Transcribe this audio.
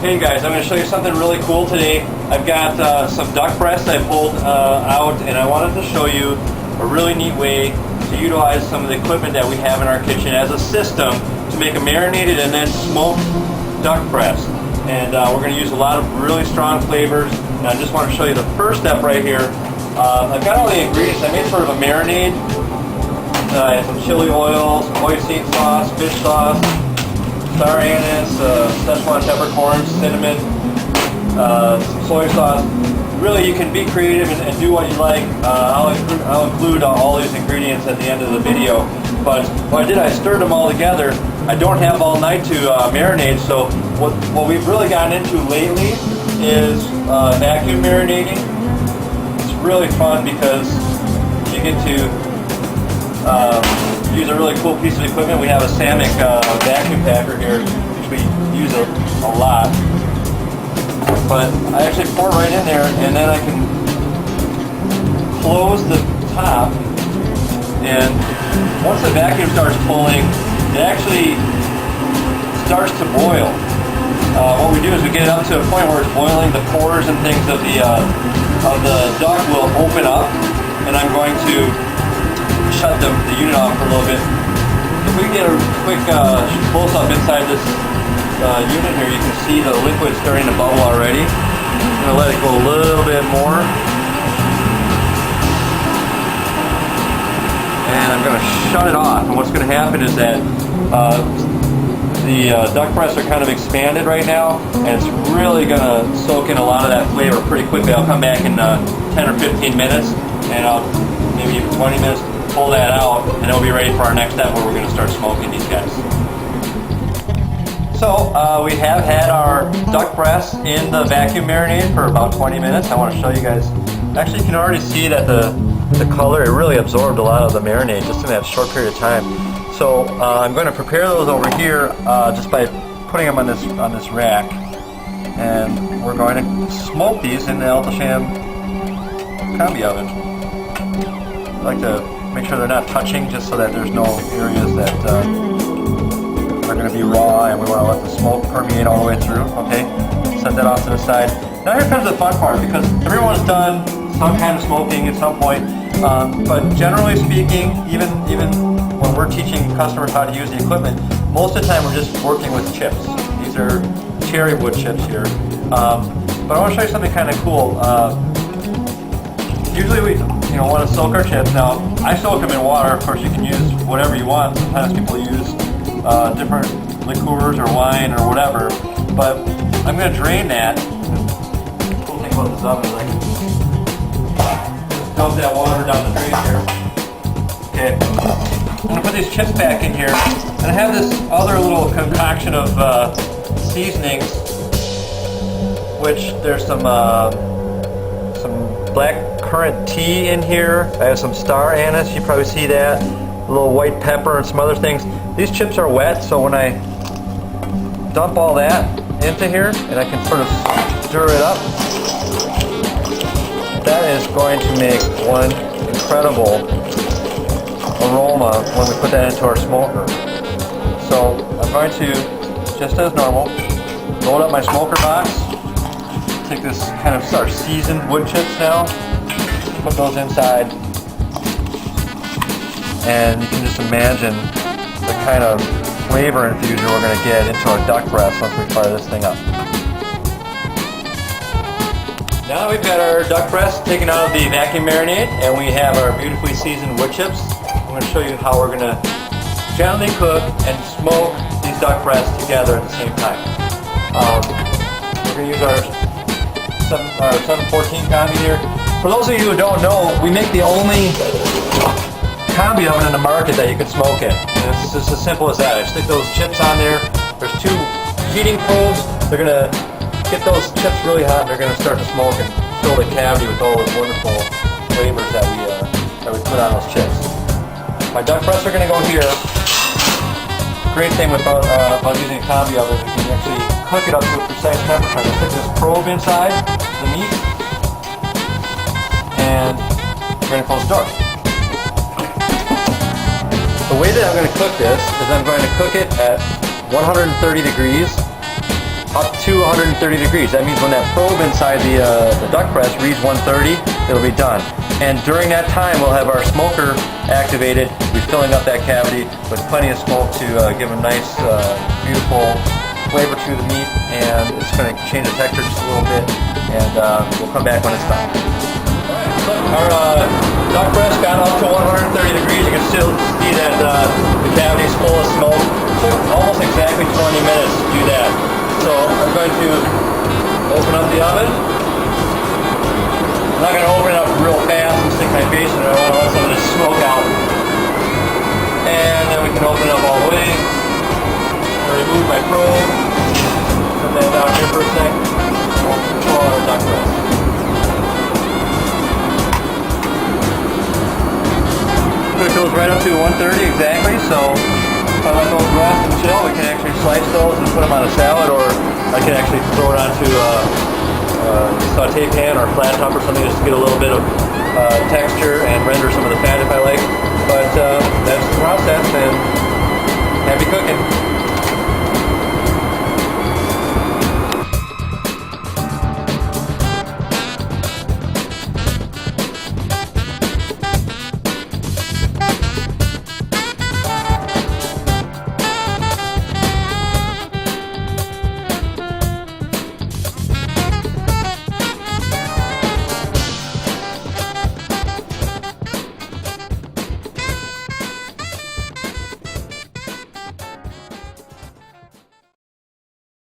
Okay guys, I'm going to show you something really cool today. I've got some duck breasts I pulled out, and I wanted to show you a really neat way to utilize some of the equipment that we have in our kitchen as a system to make a marinated and then smoked duck breast. And we're going to use a lot of really strong flavors, and I just want to show you the first step right here. I've got all the ingredients. I made sort of a marinade. I have some chili oil, some hoisin sauce, fish sauce, star anise, Szechuan peppercorns, cinnamon, some soy sauce. Really, you can be creative and do what you like. I'll include all these ingredients at the end of the video. But what I did, I stirred them all together. I don't have all night to marinate, so what we've really gotten into lately is vacuum marinating. It's really fun because you get to use a really cool piece of equipment. We have a Sammic vacuum packer here, which we use a lot. But I actually pour it right in there, and then I can close the top. And once the vacuum starts pulling, it actually starts to boil. What we do is we get it up to a point where it's boiling. The pores and things of the duck will open up, and I'm going to shut the unit off for a little bit. If we get a quick close-up inside this unit here, you can see the liquid starting to bubble already. I'm going to let it go a little bit more. And I'm going to shut it off. And what's going to happen is that the duck breasts are kind of expanded right now, and it's really going to soak in a lot of that flavor pretty quickly. I'll come back in 10 or 15 minutes, and I'll maybe even 20 minutes, pull that out, and it'll be ready for our next step where we're going to start smoking these guys. So we have had our duck breasts in the vacuum marinade for about 20 minutes. I want to show you guys. Actually, you can already see that the color, it really absorbed a lot of the marinade just in that short period of time. So I'm going to prepare those over here just by putting them on this rack, and we're going to smoke these in the Alto-Shaam Combi oven. I like to make sure they're not touching, just so that there's no areas that are going to be raw, and we want to let the smoke permeate all the way through. Okay, set that off to the side. Now here comes the fun part, because everyone's done some kind of smoking at some point, but generally speaking, even when we're teaching customers how to use the equipment, most of the time we're just working with chips. These are cherry wood chips here, but I want to show you something kind of cool. Usually we want to soak our chips. Now, I soak them in water. Of course, you can use whatever you want. Sometimes people use different liqueurs or wine or whatever. But I'm going to drain that. The cool thing about this oven is I can dump that water down the drain here. Okay. I'm going to put these chips back in here. And I have this other little concoction of seasonings, which there's some black currant tea in here. I have some star anise, you probably see that. A little white pepper and some other things. These chips are wet, so when I dump all that into here, and I can sort of stir it up, that is going to make one incredible aroma when we put that into our smoker. So I'm going to, just as normal, load up my smoker box. Take this kind of our seasoned wood chips now, put those inside, and you can just imagine the kind of flavor infusion we're going to get into our duck breast once we fire this thing up. Now we've got our duck breast taken out of the vacuum marinade, and we have our beautifully seasoned wood chips. I'm going to show you how we're going to gently cook and smoke these duck breasts together at the same time. We're going to use our 714 Combi here. For those of you who don't know, we make the only Combi oven in the market that you can smoke in. And it's just as simple as that. I stick those chips on there. There's two heating probes. They're going to get those chips really hot, and they're going to start to smoke and fill the cavity with all those wonderful flavors that we put on those chips. My duck breasts are going to go here. Great thing about using a Combi oven is you can actually cook it up to a precise temperature. I'm going to put this probe inside the meat, and we're going to close the door. The way that I'm going to cook this is I'm going to cook it at 130 degrees up to 130 degrees. That means when that probe inside the duck press reads 130, it'll be done. And during that time, we'll have our smoker activated. We're filling up that cavity with plenty of smoke to give a nice, beautiful flavor to the meat, and it's going to change the texture just a little bit, and we'll come back when it's done. Our duck breast got up to 130 degrees. You can still see that the cavity is full of smoke. It took almost exactly 20 minutes to do that. So I'm going to open up the oven. I'm not going to open it up real fast and stick my face in it. I want to let some of this smoke out. And then we can open it up all the way. Remove my probe. Put that down here for a sec. We'll control our duck breast. It goes right up to 130 exactly, so if I let those rest and chill, we can actually slice those and put them on a salad, or I can actually throw it onto a saute pan or a flat top or something just to get a little bit of texture and render some of the